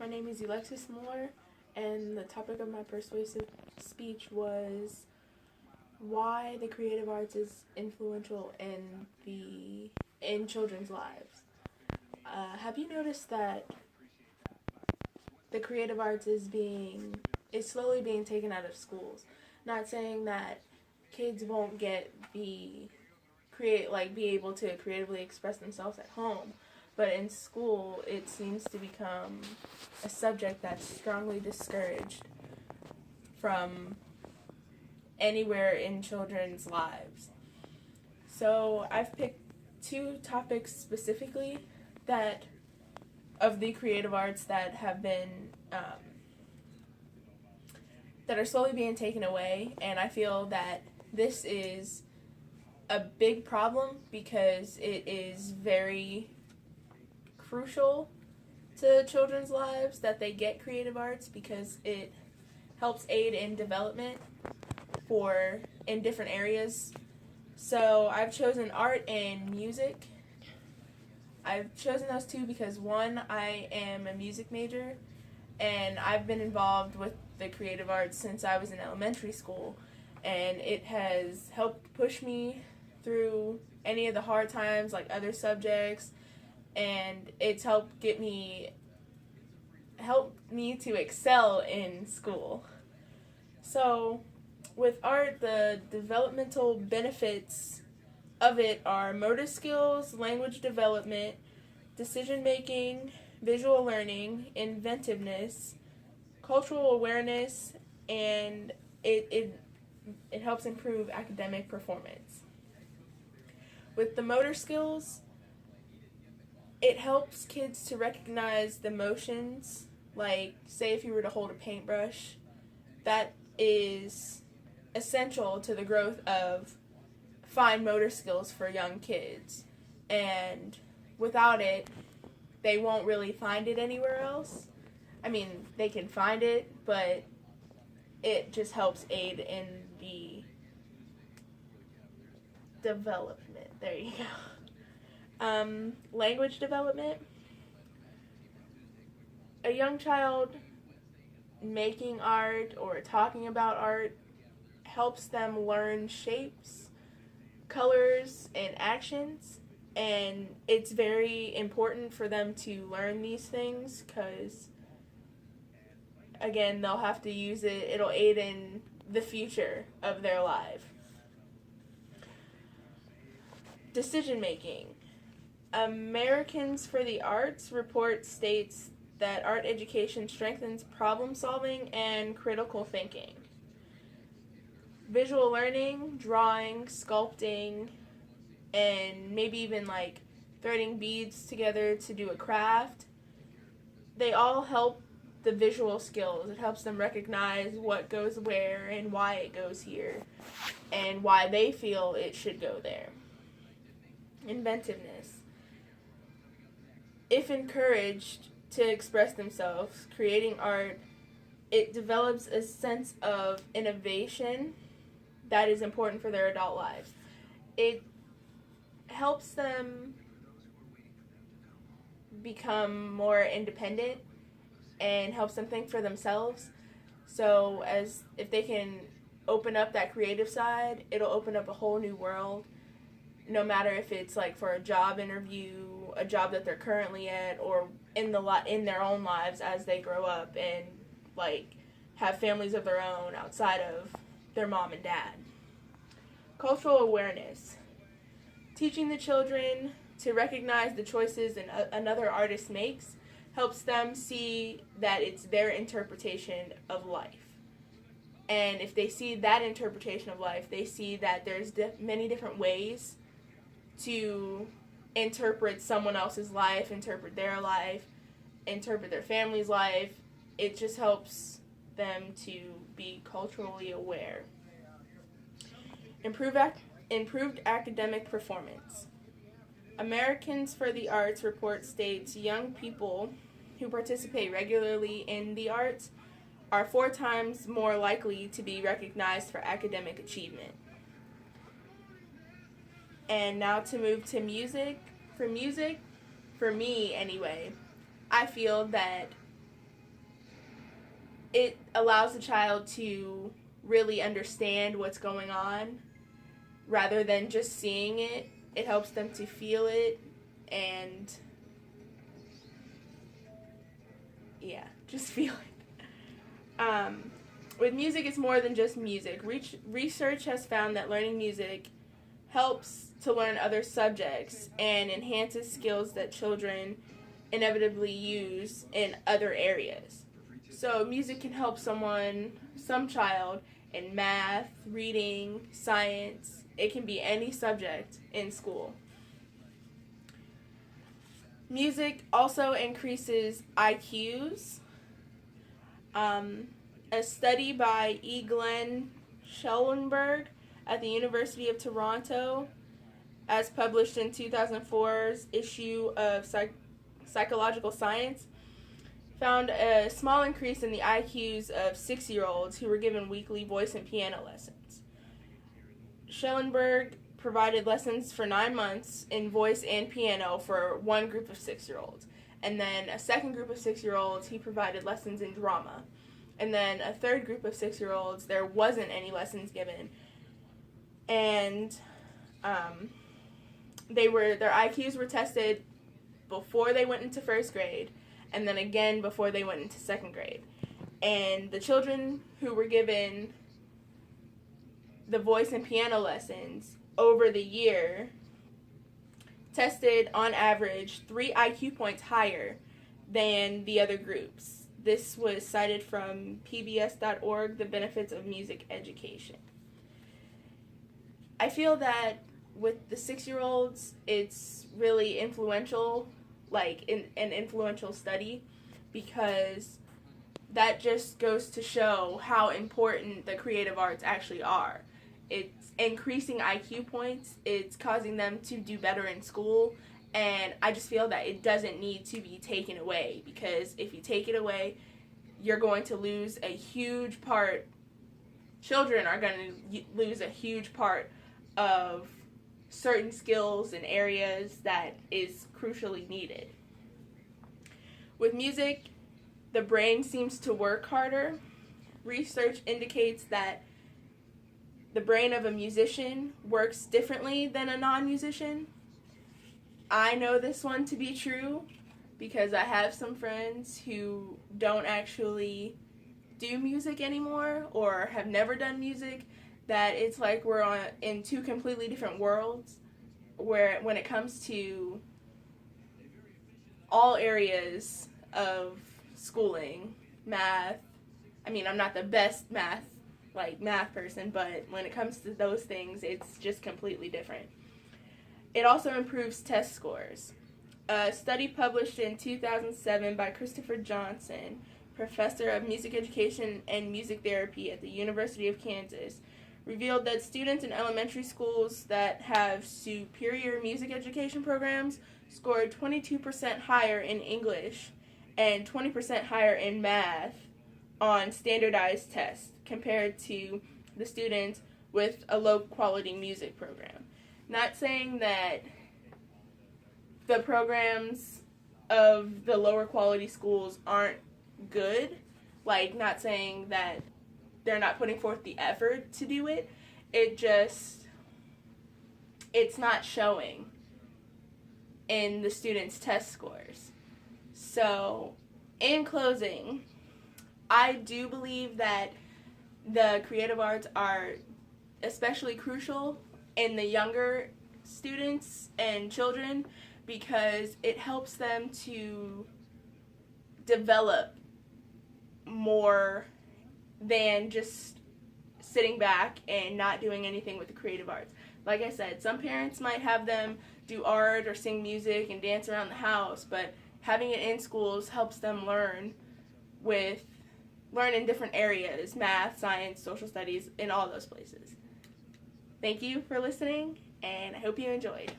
My name is Alexis Moore, and the topic of my persuasive speech was why the creative arts is influential in children's lives. Have you noticed that the creative arts is slowly being taken out of schools? Not saying that kids won't be able to creatively express themselves at home, but in school it seems to become a subject that's strongly discouraged from anywhere in children's lives. So I've picked two topics specifically that of the creative arts that have been that are slowly being taken away, and I feel that this is a big problem because it is very crucial to children's lives that they get creative arts because it helps aid in development in different areas. So I've chosen art and music. I've chosen those two because one, I am a music major and I've been involved with the creative arts since I was in elementary school, and it has helped push me through any of the hard times like other subjects, and it's helped me to excel in school. So with art, the developmental benefits of it are motor skills, language development, decision making, visual learning, inventiveness, cultural awareness, and it helps improve academic performance. With the motor skills, it helps kids to recognize the motions, like say if you were to hold a paintbrush, that is essential to the growth of fine motor skills for young kids, and without it they won't really find it anywhere else. I mean, they can find it, but it just helps aid in the development. There you go. Language development. A young child making art or talking about art helps them learn shapes, colors, and actions, and it's very important for them to learn these things because, again, they'll have to use it. It'll aid in the future of their life. Decision making. Americans for the Arts report states that art education strengthens problem solving and critical thinking. Visual learning, drawing, sculpting, and maybe even like threading beads together to do a craft, they all help the visual skills. It helps them recognize what goes where and why it goes here and why they feel it should go there. Inventiveness. If encouraged to express themselves, creating art, it develops a sense of innovation that is important for their adult lives. It helps them become more independent and helps them think for themselves. So as if they can open up that creative side, it'll open up a whole new world, no matter if it's like for a job interview, a job that they're currently at, or in their own lives as they grow up and like have families of their own outside of their mom and dad. Cultural awareness. Teaching the children to recognize the choices another artist makes helps them see that it's their interpretation of life. And if they see that interpretation of life, they see that there's many different ways to interpret someone else's life, interpret their life, interpret their family's life. It just helps them to be culturally aware. Improved academic performance. Americans for the Arts report states young people who participate regularly in the arts are 4 times more likely to be recognized for academic achievement. And now to move to music. For me anyway, I feel that it allows the child to really understand what's going on rather than just seeing it. It helps them to feel it and, yeah, just feel it. With music, it's more than just music. Research has found that learning music helps to learn other subjects and enhances skills that children inevitably use in other areas. So music can help some child in math, reading, science. It can be any subject in school. Music also increases IQs. A study by E. Glenn Schellenberg at the University of Toronto, as published in 2004's issue of Psychological Science, found a small increase in the IQs of 6-year-olds who were given weekly voice and piano lessons. Schellenberg provided lessons for 9 months in voice and piano for one group of 6-year-olds. And then a second group of 6-year-olds, he provided lessons in drama. And then a third group of 6-year-olds, there wasn't any lessons given. And their IQs were tested before they went into first grade, and then again before they went into second grade. And the children who were given the voice and piano lessons over the year tested on average 3 IQ points higher than the other groups. This was cited from pbs.org, The Benefits of Music Education. I feel that with the 6-year-olds, it's really influential, like an influential study, because that just goes to show how important the creative arts actually are. It's increasing IQ points, it's causing them to do better in school, and I just feel that it doesn't need to be taken away, because if you take it away, you're going to lose a huge part. Children are going to lose a huge part of certain skills and areas that is crucially needed. With music, the brain seems to work harder. Research indicates that the brain of a musician works differently than a non-musician. I know this one to be true because I have some friends who don't actually do music anymore or have never done music, that it's like we're in two completely different worlds, where when it comes to all areas of schooling, math, I mean, I'm not the best math person, but when it comes to those things, it's just completely different. It also improves test scores. A study published in 2007 by Christopher Johnson, professor of music education and music therapy at the University of Kansas, revealed that students in elementary schools that have superior music education programs scored 22% higher in English and 20% higher in math on standardized tests compared to the students with a low-quality music program. Not saying that the programs of the lower quality schools aren't good, like not saying that they're not putting forth the effort to do it, it's not showing in the students' test scores. So, in closing, I do believe that the creative arts are especially crucial in the younger students and children because it helps them to develop more than just sitting back and not doing anything with the creative arts. Like I said, some parents might have them do art or sing music and dance around the house, but having it in schools helps them learn in different areas, math, science, social studies, in all those places. Thank you for listening, and I hope you enjoyed.